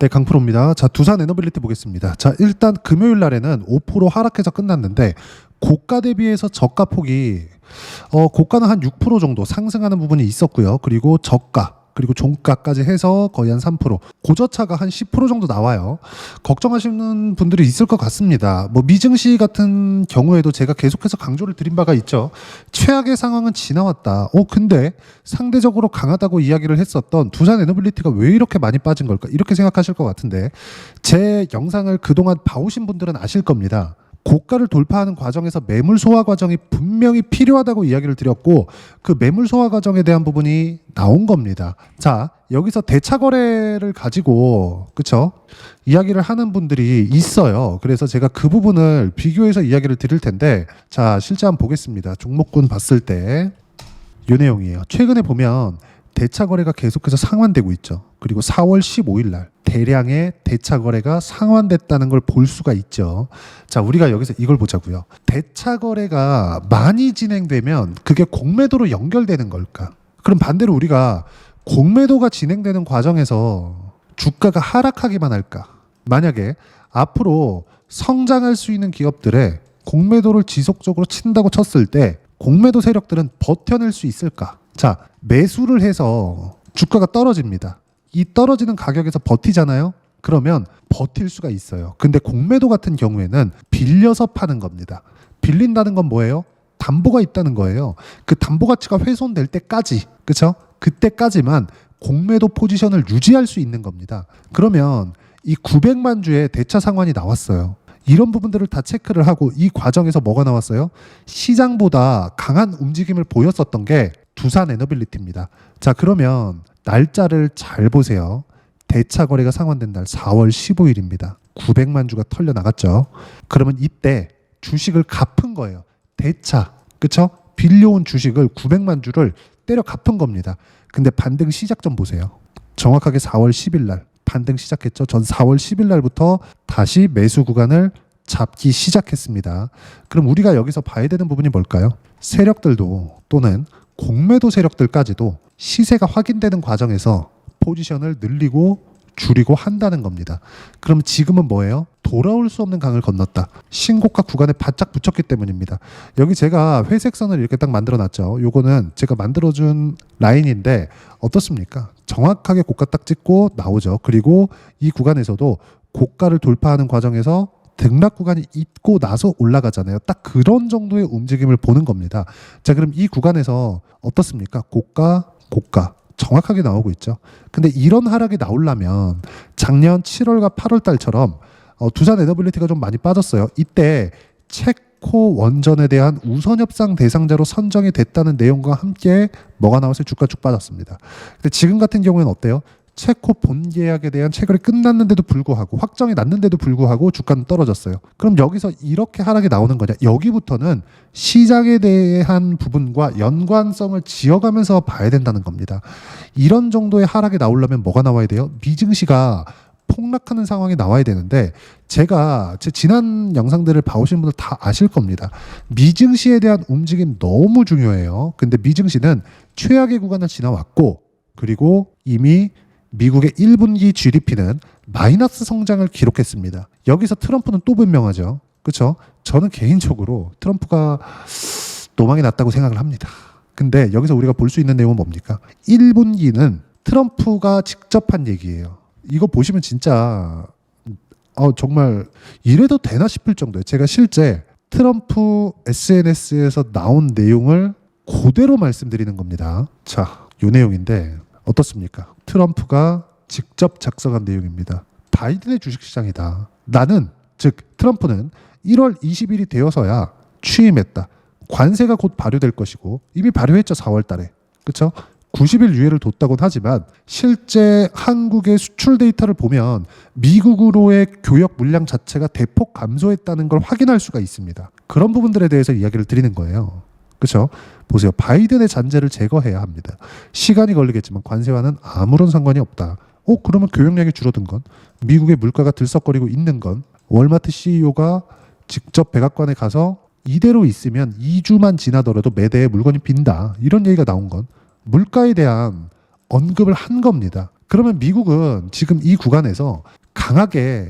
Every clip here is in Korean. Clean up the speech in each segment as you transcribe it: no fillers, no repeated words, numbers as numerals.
네, 강프로입니다. 자, 두산 에너빌리티 보겠습니다. 자, 일단 금요일 날에는 5% 하락해서 끝났는데 고가 대비해서 저가 폭이 고가는 한 6% 정도 상승하는 부분이 있었고요. 그리고 저가 그리고 종가까지 해서 거의 한 3%, 고저차가 한 10% 정도 나와요. 걱정하시는 분들이 있을 것 같습니다. 뭐 미증시 같은 경우에도 제가 계속해서 강조를 드린 바가 있죠. 최악의 상황은 지나왔다. 근데 상대적으로 강하다고 이야기를 했었던 두산 에너빌리티가 왜 이렇게 많이 빠진 걸까? 이렇게 생각하실 것 같은데 제 영상을 그동안 봐오신 분들은 아실 겁니다. 고가를 돌파하는 과정에서 매물 소화 과정이 분명히 필요하다고 이야기를 드렸고 그 매물 소화 과정에 대한 부분이 나온 겁니다. 자, 여기서 대차 거래를 가지고 그쵸? 이야기를 하는 분들이 있어요. 그래서 제가 그 부분을 비교해서 이야기를 드릴 텐데 자, 실제 한번 보겠습니다. 종목군 봤을 때 이 내용이에요. 최근에 보면 대차 거래가 계속해서 상환되고 있죠. 그리고 4월 15일 날 대량의 대차 거래가 상환됐다는 걸 볼 수가 있죠. 자, 우리가 여기서 이걸 보자고요. 대차 거래가 많이 진행되면 그게 공매도로 연결되는 걸까? 그럼 반대로 우리가 공매도가 진행되는 과정에서 주가가 하락하기만 할까? 만약에 앞으로 성장할 수 있는 기업들의 공매도를 지속적으로 친다고 쳤을 때 공매도 세력들은 버텨낼 수 있을까? 자, 매수를 해서 주가가 떨어집니다. 이 떨어지는 가격에서 버티잖아요. 그러면 버틸 수가 있어요. 근데 공매도 같은 경우에는 빌려서 파는 겁니다. 빌린다는 건 뭐예요? 담보가 있다는 거예요. 그 담보 가치가 훼손될 때까지, 그렇죠? 그때까지만 공매도 포지션을 유지할 수 있는 겁니다. 그러면 이 900만 주의 대차 상환이 나왔어요. 이런 부분들을 다 체크를 하고 이 과정에서 뭐가 나왔어요? 시장보다 강한 움직임을 보였었던 게 두산 에너빌리티입니다. 자, 그러면 날짜를 잘 보세요. 대차 거래가 상환된 날 4월 15일입니다. 900만 주가 털려 나갔죠. 그러면 이때 주식을 갚은 거예요. 대차, 그쵸? 빌려온 주식을 900만 주를 때려 갚은 겁니다. 근데 반등 시작점 보세요. 정확하게 4월 10일 날 반등 시작했죠. 전 4월 10일 날부터 다시 매수 구간을 잡기 시작했습니다. 그럼 우리가 여기서 봐야 되는 부분이 뭘까요? 세력들도 또는 공매도 세력들까지도 시세가 확인되는 과정에서 포지션을 늘리고 줄이고 한다는 겁니다. 그럼 지금은 뭐예요? 돌아올 수 없는 강을 건넜다. 신고가 구간에 바짝 붙였기 때문입니다. 여기 제가 회색 선을 이렇게 딱 만들어 놨죠. 요거는 제가 만들어준 라인인데 어떻습니까? 정확하게 고가 딱 찍고 나오죠. 그리고 이 구간에서도 고가를 돌파하는 과정에서 등락 구간이 있고 나서 올라가잖아요. 딱 그런 정도의 움직임을 보는 겁니다. 자, 그럼 이 구간에서 어떻습니까? 고가 정확하게 나오고 있죠. 근데 이런 하락이 나오려면 작년 7월과 8월 달처럼 두산 에너빌리티가 좀 많이 빠졌어요. 이때 체코 원전에 대한 우선 협상 대상자로 선정이 됐다는 내용과 함께 뭐가 나왔어요? 주가 쭉 빠졌습니다. 근데 지금 같은 경우에는 어때요? 체코 본계약에 대한 체결이 끝났는데도 불구하고 확정이 났는데도 불구하고 주가는 떨어졌어요. 그럼 여기서 이렇게 하락이 나오는 거냐? 여기부터는 시장에 대한 부분과 연관성을 지어가면서 봐야 된다는 겁니다. 이런 정도의 하락이 나오려면 뭐가 나와야 돼요? 미증시가 폭락하는 상황이 나와야 되는데 제가 제 지난 영상들을 봐오신 분들 다 아실 겁니다. 미증시에 대한 움직임 너무 중요해요. 근데 미증시는 최악의 구간을 지나왔고 그리고 이미 미국의 1분기 GDP는 마이너스 성장을 기록했습니다. 여기서 트럼프는 또 변명하죠. 그렇죠? 저는 개인적으로 트럼프가 노망이 났다고 생각을 합니다. 근데 여기서 우리가 볼 수 있는 내용은 뭡니까? 1분기는 트럼프가 직접 한 얘기예요. 이거 보시면 진짜 정말 이래도 되나 싶을 정도예요. 제가 실제 트럼프 SNS에서 나온 내용을 그대로 말씀드리는 겁니다. 자, 이 내용인데 어떻습니까? 트럼프가 직접 작성한 내용입니다. 바이든의 주식시장이다. 나는, 즉 트럼프는 1월 20일이 되어서야 취임했다. 관세가 곧 발효될 것이고 이미 발효했죠. 4월 달에. 그렇죠? 90일 유예를 뒀다곤 하지만 실제 한국의 수출 데이터를 보면 미국으로의 교역 물량 자체가 대폭 감소했다는 걸 확인할 수가 있습니다. 그런 부분들에 대해서 이야기를 드리는 거예요. 그렇죠? 보세요. 바이든의 잔재를 제거해야 합니다. 시간이 걸리겠지만 관세와는 아무런 상관이 없다. 그러면 교역량이 줄어든 건, 미국의 물가가 들썩거리고 있는 건, 월마트 CEO가 직접 백악관에 가서 이대로 있으면 2주만 지나더라도 매대에 물건이 빈다. 이런 얘기가 나온 건 물가에 대한 언급을 한 겁니다. 그러면 미국은 지금 이 구간에서 강하게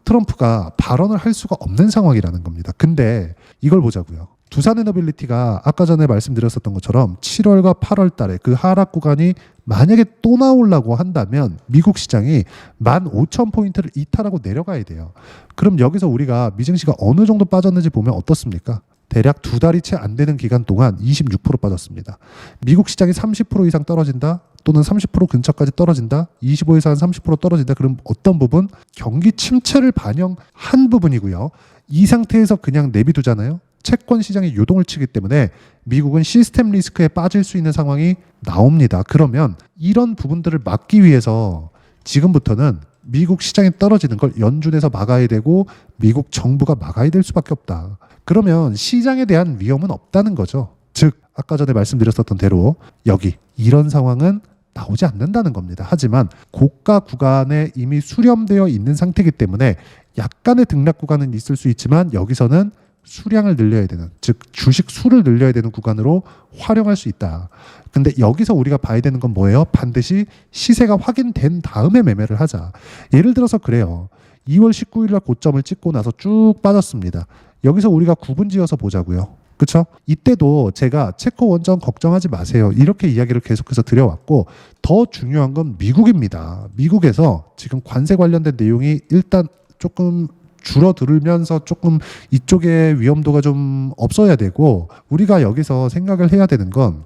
트럼프가 발언을 할 수가 없는 상황이라는 겁니다. 근데 이걸 보자고요. 두산 에너빌리티가 아까 전에 말씀드렸었던 것처럼 7월과 8월 달에 그 하락 구간이 만약에 또 나오려고 한다면 미국 시장이 15,000포인트를 이탈하고 내려가야 돼요. 그럼 여기서 우리가 미증시가 어느 정도 빠졌는지 보면 어떻습니까? 대략 2달이 채 안 되는 기간 동안 26% 빠졌습니다. 미국 시장이 30% 이상 떨어진다 또는 30% 근처까지 떨어진다, 25에서 한 30% 떨어진다. 그럼 어떤 부분? 경기 침체를 반영한 부분이고요. 이 상태에서 그냥 내비두잖아요. 채권 시장이 요동을 치기 때문에 미국은 시스템 리스크에 빠질 수 있는 상황이 나옵니다. 그러면 이런 부분들을 막기 위해서 지금부터는 미국 시장이 떨어지는 걸 연준에서 막아야 되고 미국 정부가 막아야 될 수밖에 없다. 그러면 시장에 대한 위험은 없다는 거죠. 즉 아까 전에 말씀드렸었던 대로 여기 이런 상황은 나오지 않는다는 겁니다. 하지만 고가 구간에 이미 수렴되어 있는 상태이기 때문에 약간의 등락 구간은 있을 수 있지만 여기서는 수량을 늘려야 되는, 즉 주식 수를 늘려야 되는 구간으로 활용할 수 있다. 근데 여기서 우리가 봐야 되는 건 뭐예요? 반드시 시세가 확인된 다음에 매매를 하자. 예를 들어서 그래요. 2월 19일 날 고점을 찍고 나서 쭉 빠졌습니다. 여기서 우리가 구분 지어서 보자고요. 그렇죠? 이때도 제가 체코 원전 걱정하지 마세요. 이렇게 이야기를 계속해서 드려왔고, 더 중요한 건 미국입니다. 미국에서 지금 관세 관련된 내용이 일단 조금 줄어들면서 조금 이쪽의 위험도가 좀 없어야 되고, 우리가 여기서 생각을 해야 되는 건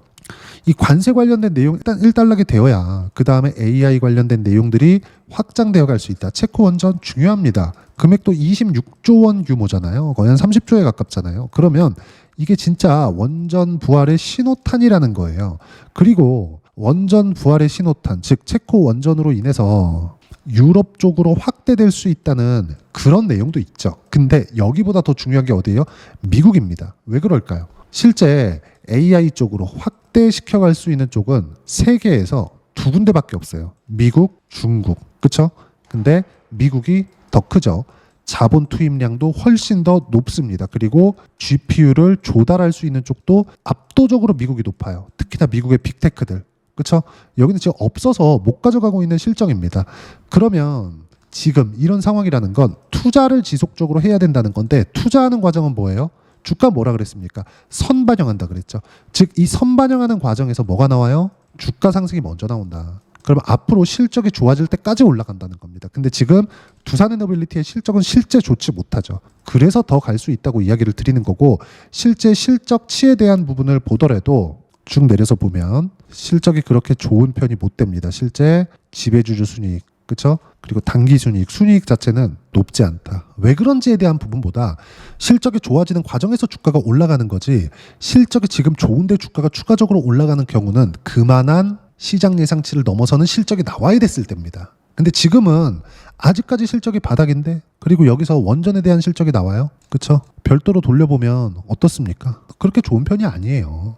이 관세 관련된 내용 일단 일단락이 되어야 그 다음에 AI 관련된 내용들이 확장되어 갈 수 있다. 체코 원전 중요합니다. 금액도 26조 원 규모잖아요. 거의 한 30조에 가깝잖아요. 그러면 이게 진짜 원전 부활의 신호탄이라는 거예요. 그리고 원전 부활의 신호탄, 즉 체코 원전으로 인해서 유럽 쪽으로 확대될 수 있다는 그런 내용도 있죠. 근데 여기보다 더 중요한 게 어디예요? 미국입니다. 왜 그럴까요? 실제 AI 쪽으로 확대시켜갈 수 있는 쪽은 세계에서 2군데밖에 없어요. 미국, 중국. 그쵸? 근데 미국이 더 크죠. 자본 투입량도 훨씬 더 높습니다. 그리고 GPU를 조달할 수 있는 쪽도 압도적으로 미국이 높아요. 특히나 미국의 빅테크들. 그렇죠? 여기는 지금 없어서 못 가져가고 있는 실정입니다. 그러면 지금 이런 상황이라는 건 투자를 지속적으로 해야 된다는 건데, 투자하는 과정은 뭐예요? 주가 뭐라 그랬습니까? 선반영한다 그랬죠. 즉 이 선반영하는 과정에서 뭐가 나와요? 주가 상승이 먼저 나온다. 그러면 앞으로 실적이 좋아질 때까지 올라간다는 겁니다. 근데 지금 두산에너빌리티의 실적은 실제 좋지 못하죠. 그래서 더 갈 수 있다고 이야기를 드리는 거고, 실제 실적치에 대한 부분을 보더라도 쭉 내려서 보면 실적이 그렇게 좋은 편이 못 됩니다. 실제 지배주주 순이익, 그렇죠? 그리고 단기 순이익 자체는 높지 않다. 왜 그런지에 대한 부분보다 실적이 좋아지는 과정에서 주가가 올라가는 거지, 실적이 지금 좋은데 주가가 추가적으로 올라가는 경우는 그만한 시장 예상치를 넘어서는 실적이 나와야 됐을 때입니다. 근데 지금은 아직까지 실적이 바닥인데, 그리고 여기서 원전에 대한 실적이 나와요. 그렇죠? 별도로 돌려보면 어떻습니까? 그렇게 좋은 편이 아니에요.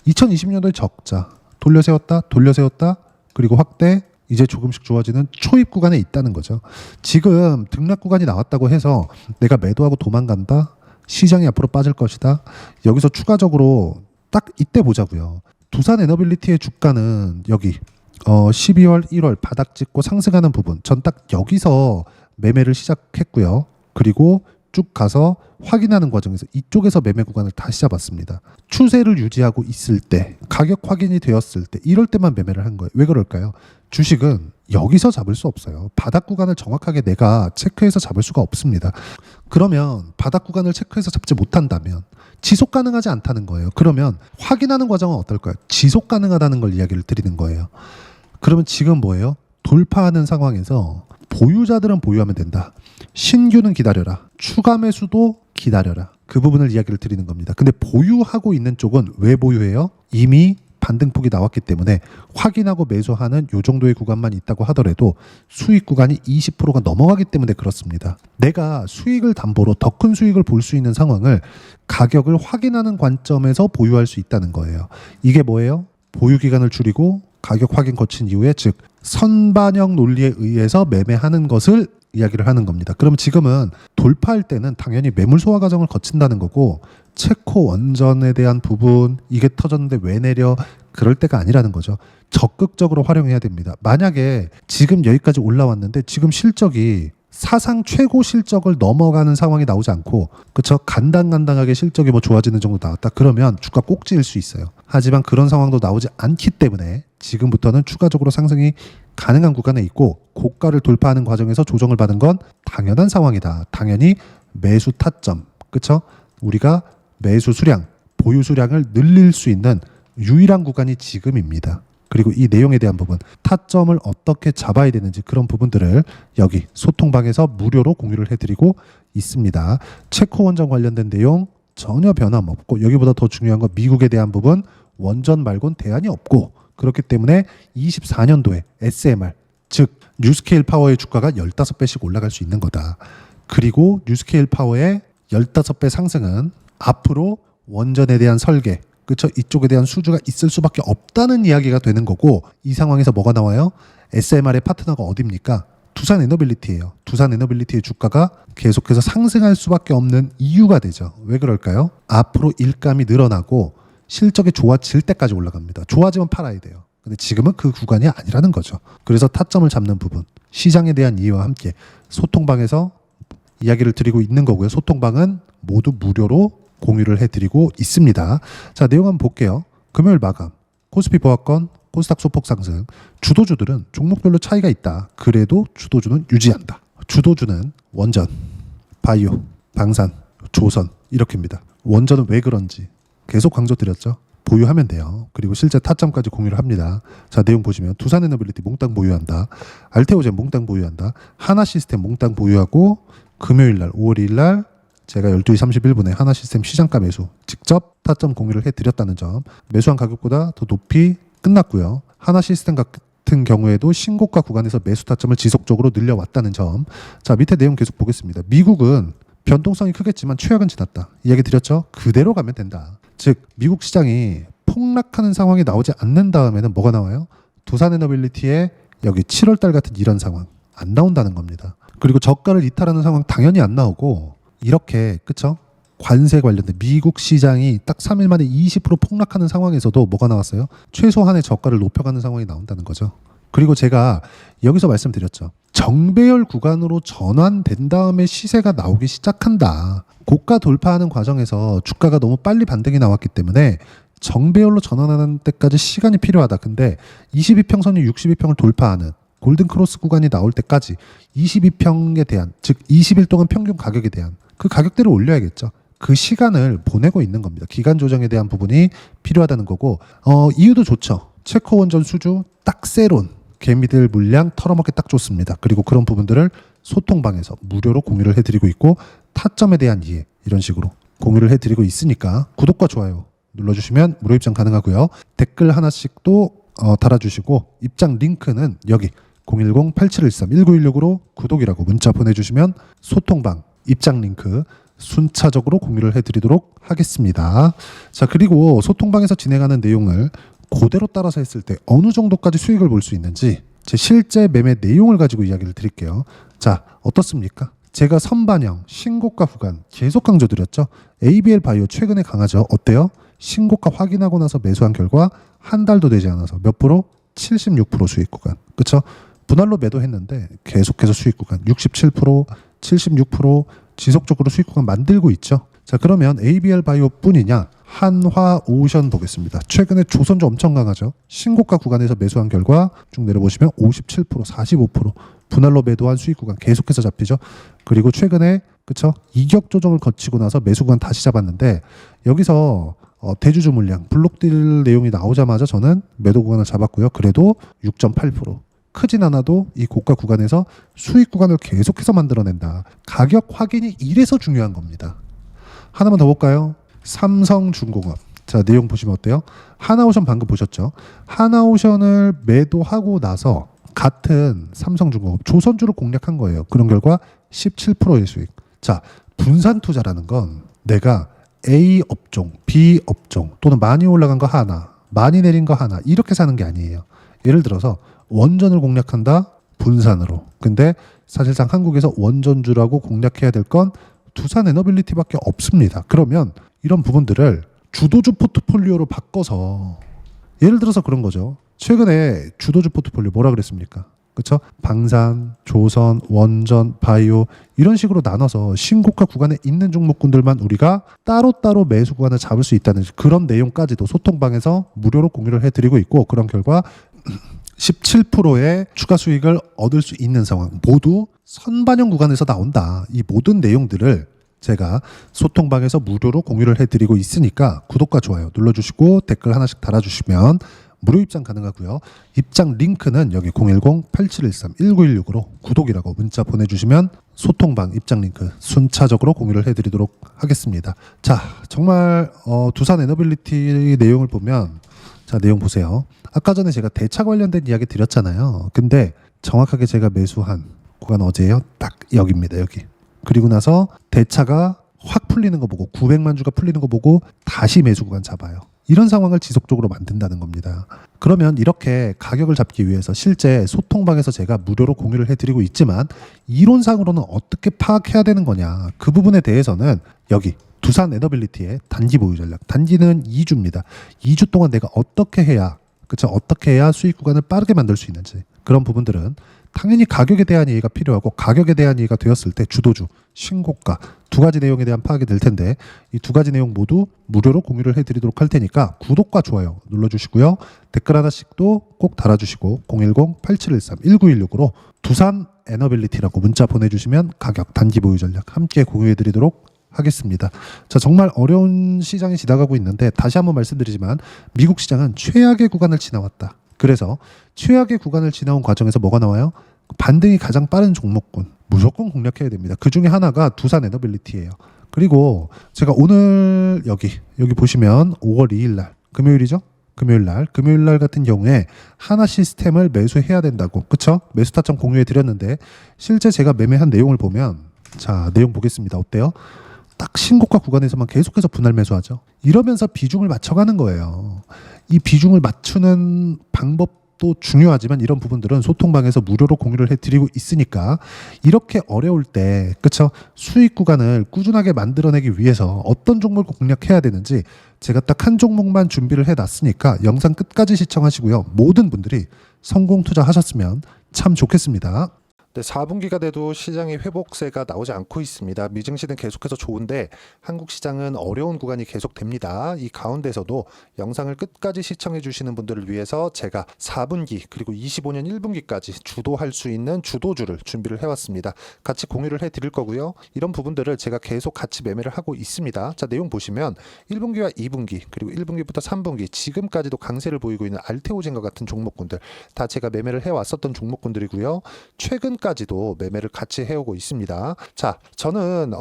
2020년도에 적자, 돌려세웠다, 그리고 확대, 이제 조금씩 좋아지는 초입 구간에 있다는 거죠. 지금 등락 구간이 나왔다고 해서 내가 매도하고 도망간다? 시장이 앞으로 빠질 것이다? 여기서 추가적으로 딱 이때 보자고요. 두산 에너빌리티의 주가는 여기 12월, 1월 바닥 찍고 상승하는 부분, 전 딱 여기서 매매를 시작했고요. 그리고 쭉 가서 확인하는 과정에서 이쪽에서 매매 구간을 다시 잡았습니다. 추세를 유지하고 있을 때, 가격 확인이 되었을 때, 이럴 때만 매매를 한 거예요. 왜 그럴까요? 주식은 여기서 잡을 수 없어요. 바닥 구간을 정확하게 내가 체크해서 잡을 수가 없습니다. 그러면 바닥 구간을 체크해서 잡지 못한다면 지속 가능하지 않다는 거예요. 그러면 확인하는 과정은 어떨까요? 지속 가능하다는 걸 이야기를 드리는 거예요. 그러면 지금 뭐예요? 돌파하는 상황에서 보유자들은 보유하면 된다. 신규는 기다려라. 추가 매수도 기다려라. 그 부분을 이야기를 드리는 겁니다. 근데 보유하고 있는 쪽은 왜 보유해요? 이미 반등폭이 나왔기 때문에 확인하고 매수하는 요 정도의 구간만 있다고 하더라도 수익 구간이 20%가 넘어가기 때문에 그렇습니다. 내가 수익을 담보로 더 큰 수익을 볼 수 있는 상황을 가격을 확인하는 관점에서 보유할 수 있다는 거예요. 이게 뭐예요? 보유 기간을 줄이고 가격 확인 거친 이후에, 즉 선반영 논리에 의해서 매매하는 것을 이야기를 하는 겁니다. 그럼 지금은 돌파할 때는 당연히 매물 소화 과정을 거친다는 거고, 체코 원전에 대한 부분 이게 터졌는데 왜 내려 그럴 때가 아니라는 거죠. 적극적으로 활용해야 됩니다. 만약에 지금 여기까지 올라왔는데 지금 실적이 사상 최고 실적을 넘어가는 상황이 나오지 않고 그쵸 간당간당하게 실적이 뭐 좋아지는 정도 나왔다 그러면 주가 꼭지일 수 있어요. 하지만 그런 상황도 나오지 않기 때문에 지금부터는 추가적으로 상승이 가능한 구간에 있고 고가를 돌파하는 과정에서 조정을 받은 건 당연한 상황이다. 당연히 매수 타점 그쵸 우리가 매수 수량 보유 수량을 늘릴 수 있는 유일한 구간이 지금입니다. 그리고 이 내용에 대한 부분 타점을 어떻게 잡아야 되는지 그런 부분들을 여기 소통방에서 무료로 공유를 해드리고 있습니다. 체코 원전 관련된 내용 전혀 변함없고 여기보다 더 중요한 건 미국에 대한 부분 원전 말곤 대안이 없고 그렇기 때문에 24년도에 SMR 즉 뉴스케일 파워의 주가가 15배씩 올라갈 수 있는 거다. 그리고 뉴스케일 파워의 15배 상승은 앞으로 원전에 대한 설계 그쵸 이쪽에 대한 수주가 있을 수밖에 없다는 이야기가 되는 거고 이 상황에서 뭐가 나와요? SMR의 파트너가 어디입니까? 두산 에너빌리티예요. 두산 에너빌리티의 주가가 계속해서 상승할 수밖에 없는 이유가 되죠. 왜 그럴까요? 앞으로 일감이 늘어나고 실적이 좋아질 때까지 올라갑니다. 좋아지면 팔아야 돼요. 근데 지금은 그 구간이 아니라는 거죠. 그래서 타점을 잡는 부분 시장에 대한 이해와 함께 소통방에서 이야기를 드리고 있는 거고요. 소통방은 모두 무료로 공유를 해드리고 있습니다. 자 내용 한번 볼게요. 금요일 마감 코스피 보합권 코스닥 소폭 상승 주도주들은 종목별로 차이가 있다. 그래도 주도주는 유지한다. 주도주는 원전, 바이오, 방산, 조선 이렇게입니다. 원전은 왜 그런지 계속 강조드렸죠. 보유하면 돼요. 그리고 실제 타점까지 공유를 합니다. 자 내용 보시면 두산에너빌리티 몽땅 보유한다. 알테오젠 몽땅 보유한다. 하나시스템 몽땅 보유하고 금요일날 5월 2일날 제가 12시 31분에 하나시스템 시장가 매수 직접 타점 공유를 해드렸다는 점 매수한 가격보다 더 높이 끝났고요. 하나시스템 같은 경우에도 신고가 구간에서 매수 타점을 지속적으로 늘려왔다는 점. 자 밑에 내용 계속 보겠습니다. 미국은 변동성이 크겠지만 최악은 지났다. 이야기 드렸죠? 그대로 가면 된다. 즉 미국 시장이 폭락하는 상황이 나오지 않는 다음에는 뭐가 나와요? 두산에너빌리티의 여기 7월달 같은 이런 상황 안 나온다는 겁니다. 그리고 저가를 이탈하는 상황 당연히 안 나오고 이렇게 그쵸? 관세 관련된 미국 시장이 딱 3일 만에 20% 폭락하는 상황에서도 뭐가 나왔어요? 최소한의 저가를 높여가는 상황이 나온다는 거죠. 그리고 제가 여기서 말씀드렸죠. 정배열 구간으로 전환된 다음에 시세가 나오기 시작한다. 고가 돌파하는 과정에서 주가가 너무 빨리 반등이 나왔기 때문에 정배열로 전환하는 때까지 시간이 필요하다. 근데 22평선이 62평을 돌파하는 골든크로스 구간이 나올 때까지 22평에 대한 즉 20일 동안 평균 가격에 대한 그 가격대를 올려야겠죠. 그 시간을 보내고 있는 겁니다. 기간 조정에 대한 부분이 필요하다는 거고 이유도 좋죠. 체코 원전 수주 딱 세론 개미들 물량 털어먹기 딱 좋습니다. 그리고 그런 부분들을 소통방에서 무료로 공유를 해드리고 있고 타점에 대한 이해 이런 식으로 공유를 해드리고 있으니까 구독과 좋아요 눌러주시면 무료 입장 가능하고요. 댓글 하나씩 또 달아주시고 입장 링크는 여기 010-8713-1916으로 구독이라고 문자 보내주시면 소통방 입장 링크 순차적으로 공유를 해드리도록 하겠습니다. 자 그리고 소통방에서 진행하는 내용을 그대로 따라서 했을 때 어느 정도까지 수익을 볼 수 있는지 제 실제 매매 내용을 가지고 이야기를 드릴게요. 자 어떻습니까? 제가 선반영 신고가 구간 계속 강조드렸죠. ABL 바이오 최근에 강하죠. 어때요? 신고가 확인하고 나서 매수한 결과 한 달도 되지 않아서 몇 프로? 76% 수익 구간. 그쵸? 분할로 매도했는데 계속해서 수익 구간 67%, 76% 지속적으로 수익 구간 만들고 있죠. 자 그러면 ABL 바이오 뿐이냐? 한화오션 보겠습니다. 최근에 조선주 엄청 강하죠. 신고가 구간에서 매수한 결과 쭉 내려보시면 57%, 45% 분할로 매도한 수익 구간 계속해서 잡히죠. 그리고 최근에 그쵸? 이격 조정을 거치고 나서 매수 구간 다시 잡았는데 여기서 대주주 물량 블록딜 내용이 나오자마자 저는 매도 구간을 잡았고요. 그래도 6.8% 크진 않아도 이 고가 구간에서 수익 구간을 계속해서 만들어낸다. 가격 확인이 이래서 중요한 겁니다. 하나만 더 볼까요? 삼성중공업. 자 내용 보시면 어때요? 하나오션 방금 보셨죠? 하나오션을 매도하고 나서 같은 삼성중공업 조선주를 공략한 거예요. 그런 결과 17%의 수익. 자 분산 투자라는 건 내가 A 업종, B 업종 또는 많이 올라간 거 하나, 많이 내린 거 하나 이렇게 사는 게 아니에요. 예를 들어서 원전을 공략한다 분산으로. 근데 사실상 한국에서 원전주라고 공략해야 될 건 두산 에너빌리티밖에 없습니다. 그러면 이런 부분들을 주도주 포트폴리오로 바꿔서 예를 들어서 그런 거죠. 최근에 주도주 포트폴리오 뭐라 그랬습니까? 그렇죠? 방산, 조선, 원전, 바이오 이런 식으로 나눠서 신고가 구간에 있는 종목군들만 우리가 따로따로 매수 구간을 잡을 수 있다는 그런 내용까지도 소통방에서 무료로 공유를 해드리고 있고, 그런 결과 17%의 추가 수익을 얻을 수 있는 상황, 모두 선반영 구간에서 나온다. 이 모든 내용들을 제가 소통방에서 무료로 공유를 해드리고 있으니까 구독과 좋아요 눌러주시고 댓글 하나씩 달아주시면 무료 입장 가능하고요. 입장 링크는 여기 010-8713-1916으로 구독이라고 문자 보내주시면 소통방 입장 링크 순차적으로 공유를 해드리도록 하겠습니다. 자, 정말 두산 에너빌리티 내용을 보면, 자, 내용 보세요. 아까 전에 제가 대차 관련된 이야기 드렸잖아요. 근데 정확하게 제가 매수한 구간 어제요. 딱 여기입니다. 여기. 그리고 나서 대차가 확 풀리는 거 보고 900만 주가 풀리는 거 보고 다시 매수 구간 잡아요. 이런 상황을 지속적으로 만든다는 겁니다. 그러면 이렇게 가격을 잡기 위해서 실제 소통방에서 제가 무료로 공유를 해드리고 있지만 이론상으로는 어떻게 파악해야 되는 거냐, 그 부분에 대해서는 여기 두산 에너빌리티의 단기 보유 전략, 단기는 2주입니다. 2주 동안 내가 어떻게 해야, 그쵸, 어떻게 해야 수익 구간을 빠르게 만들 수 있는지, 그런 부분들은 당연히 가격에 대한 이해가 필요하고, 가격에 대한 이해가 되었을 때 주도주, 신고가 두 가지 내용에 대한 파악이 될 텐데 이 두 가지 내용 모두 무료로 공유를 해드리도록 할 테니까 구독과 좋아요 눌러주시고요. 댓글 하나씩도 꼭 달아주시고 010-8713-1916으로 두산 에너빌리티라고 문자 보내주시면 가격, 단기 보유 전략 함께 공유해드리도록 하겠습니다. 자, 정말 어려운 시장이 지나가고 있는데 다시 한번 말씀드리지만 미국 시장은 최악의 구간을 지나왔다. 그래서 최악의 구간을 지나온 과정에서 뭐가 나와요? 반등이 가장 빠른 종목군 무조건 공략해야 됩니다. 그 중에 하나가 두산 에너빌리티예요. 그리고 제가 오늘 여기 보시면 5월 2일 날 금요일이죠? 금요일 날 같은 경우에 하나 시스템을 매수해야 된다고, 그쵸? 매수 타점 공유해 드렸는데 실제 제가 매매한 내용을 보면, 자, 내용 보겠습니다. 어때요? 딱 신고가 구간에서만 계속해서 분할 매수하죠. 이러면서 비중을 맞춰가는 거예요. 이 비중을 맞추는 방법도 중요하지만 이런 부분들은 소통방에서 무료로 공유를 해드리고 있으니까 이렇게 어려울 때, 그쵸, 수익 구간을 꾸준하게 만들어내기 위해서 어떤 종목을 공략해야 되는지 제가 딱 한 종목만 준비를 해놨으니까 영상 끝까지 시청하시고요. 모든 분들이 성공 투자하셨으면 참 좋겠습니다. 네, 4분기가 돼도 시장의 회복세가 나오지 않고 있습니다. 미증시는 계속해서 좋은데 한국 시장은 어려운 구간이 계속됩니다. 이 가운데서도 영상을 끝까지 시청해 주시는 분들을 위해서 제가 4분기 그리고 25년 1분기까지 주도할 수 있는 주도주를 준비를 해왔습니다. 같이 공유를 해드릴 거고요. 이런 부분들을 제가 계속 같이 매매를 하고 있습니다. 자, 내용 보시면 1분기와 2분기 그리고 1분기부터 3분기 지금까지도 강세를 보이고 있는 알테오젠과 같은 종목군들 다 제가 매매를 해왔었던 종목군들이고요. 최근까지도 매매를 같이 해오고 있습니다. 자, 저는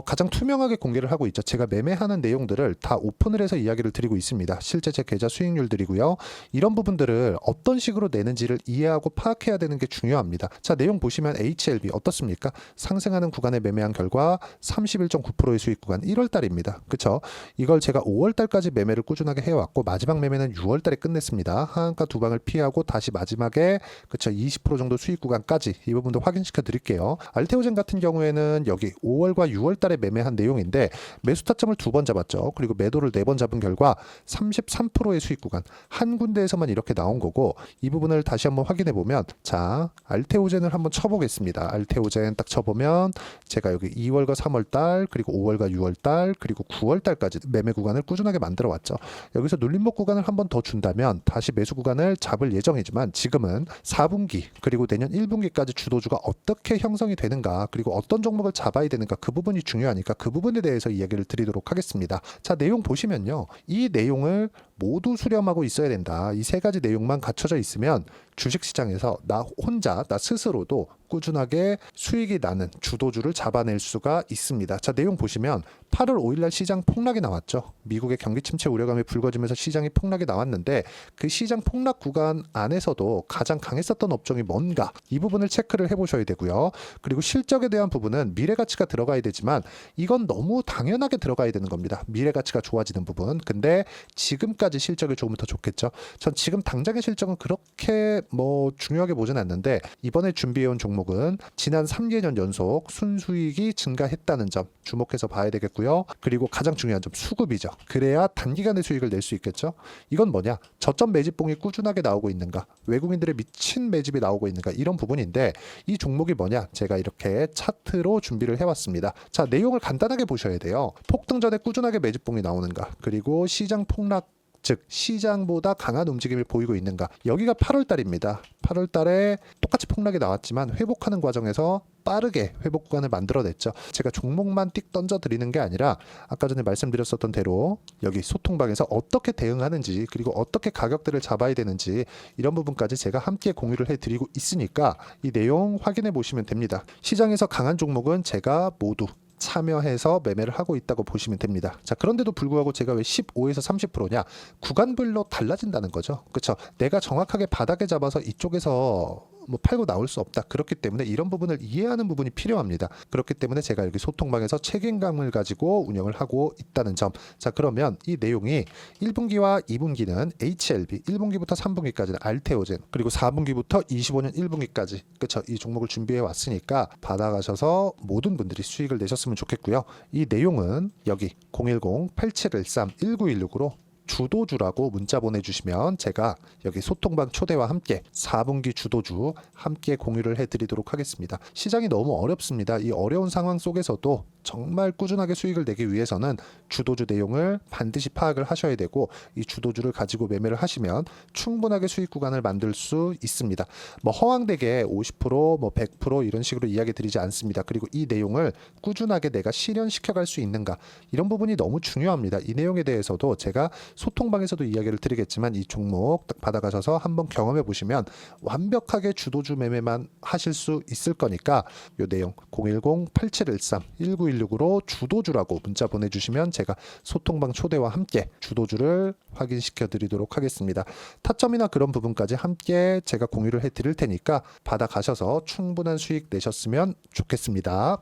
가장 투명하게 공개를 하고 있죠. 제가 매매하는 내용들을 다 오픈을 해서 이야기를 드리고 있습니다. 실제 제 계좌 수익률들이고요. 이런 부분들을 어떤 식으로 내는지를 이해하고 파악해야 되는 게 중요합니다. 자, 내용 보시면 HLB 어떻습니까? 상승하는 구간에 매매한 결과 31.9%의 수익 구간 1월 달입니다. 그쵸? 이걸 제가 5월 달까지 매매를 꾸준하게 해왔고 마지막 매매는 6월 달에 끝냈습니다. 하한가 두 방을 피하고 다시 마지막에 그쵸, 20% 정도 수익 구간까지 이 부분도 확인시켜 드릴게요. 알테오젠 같은 경우에는 여기 5월과 6월 달에 매매한 내용인데 매수 타점을 2번 잡았죠. 그리고 매도를 4번 잡은 결과 33%의 수익 구간 한 군데에서만 이렇게 나온 거고, 이 부분을 다시 한번 확인해 보면, 자, 알테오젠을 한번 쳐보겠습니다. 알테오젠 딱 쳐보면 제가 여기 2월과 3월 달 그리고 5월과 6월 달 그리고 9월 달까지 매매 구간을 꾸준하게 만들어 왔죠. 여기서 눌림목 구간을 한번 더 준다면 다시 매수 구간을 잡을 예정이지만 지금은 4분기 그리고 내년 1분기까지 주도주가 어떻게 형성이 되는가, 그리고 어떤 종목을 잡아야 되는가, 그 부분이 중요하니까 그 부분에 대해서 이야기를 드리도록 하겠습니다. 자, 내용 보시면요. 이 내용을 모두 수렴하고 있어야 된다. 이 세 가지 내용만 갖춰져 있으면 주식시장에서 나 혼자, 나 스스로도 꾸준하게 수익이 나는 주도주를 잡아낼 수가 있습니다. 자, 내용 보시면 8월 5일날 시장 폭락이 나왔죠. 미국의 경기 침체 우려감이 불거지면서 시장이 폭락이 나왔는데 그 시장 폭락 구간 안에서도 가장 강했었던 업종이 뭔가, 이 부분을 체크를 해보셔야 되고요. 그리고 실적에 대한 부분은 미래가치가 들어가야 되지만 이건 너무 당연하게 들어가야 되는 겁니다. 미래가치가 좋아지는 부분. 근데 지금까지 언제까지 실적이 좋으면 더 좋겠죠. 전 지금 당장의 실적은 그렇게 뭐 중요하게 보진 않는데 이번에 준비해온 종목은 지난 3개년 연속 순수익이 증가했다는 점 주목해서 봐야 되겠고요. 그리고 가장 중요한 점 수급이죠. 그래야 단기간에 수익을 낼 수 있겠죠. 이건 뭐냐? 저점 매집봉이 꾸준하게 나오고 있는가? 외국인들의 미친 매집이 나오고 있는가? 이런 부분인데 이 종목이 뭐냐? 제가 이렇게 차트로 준비를 해왔습니다. 자, 내용을 간단하게 보셔야 돼요. 폭등 전에 꾸준하게 매집봉이 나오는가? 그리고 시장 폭락 즉 시장보다 강한 움직임을 보이고 있는가. 여기가 8월 달입니다. 8월 달에 똑같이 폭락이 나왔지만 회복하는 과정에서 빠르게 회복 구간을 만들어냈죠. 제가 종목만 띡 던져 드리는 게 아니라 아까 전에 말씀드렸었던 대로 여기 소통방에서 어떻게 대응하는지 그리고 어떻게 가격대를 잡아야 되는지 이런 부분까지 제가 함께 공유를 해드리고 있으니까 이 내용 확인해 보시면 됩니다. 시장에서 강한 종목은 제가 모두 참여해서 매매를 하고 있다고 보시면 됩니다. 자, 그런데도 불구하고 제가 왜 15에서 30%냐? 구간별로 달라진다는 거죠. 그렇죠? 내가 정확하게 바닥에 잡아서 이쪽에서 뭐 팔고 나올 수 없다. 그렇기 때문에 이런 부분을 이해하는 부분이 필요합니다. 그렇기 때문에 제가 여기 소통방에서 책임감을 가지고 운영을 하고 있다는 점. 자, 그러면 이 내용이 1분기와 2분기는 HLB, 1분기부터 3분기까지는 알테오젠, 그리고 4분기부터 25년 1분기까지 그렇죠? 이 종목을 준비해 왔으니까 받아가셔서 모든 분들이 수익을 내셨으면 좋겠고요. 이 내용은 여기 010-8713-1916으로 주도주라고 문자 보내주시면 제가 여기 소통방 초대와 함께 4분기 주도주 함께 공유를 해드리도록 하겠습니다. 시장이 너무 어렵습니다. 이 어려운 상황 속에서도 정말 꾸준하게 수익을 내기 위해서는 주도주 내용을 반드시 파악을 하셔야 되고 이 주도주를 가지고 매매를 하시면 충분하게 수익 구간을 만들 수 있습니다. 뭐 허황되게 50%뭐 100% 이런 식으로 이야기 드리지 않습니다. 그리고 이 내용을 꾸준하게 내가 실현시켜 갈 수 있는가 이런 부분이 너무 중요합니다. 이 내용에 대해서도 제가 소통방에서도 이야기를 드리겠지만 이 종목 딱 받아가셔서 한번 경험해 보시면 완벽하게 주도주 매매만 하실 수 있을 거니까 이 내용 010-8713-1916으로 주도주라고 문자 보내주시면 제가 소통방 초대와 함께 주도주를 확인시켜 드리도록 하겠습니다. 타점이나 그런 부분까지 함께 제가 공유를 해 드릴 테니까 받아가셔서 충분한 수익 내셨으면 좋겠습니다.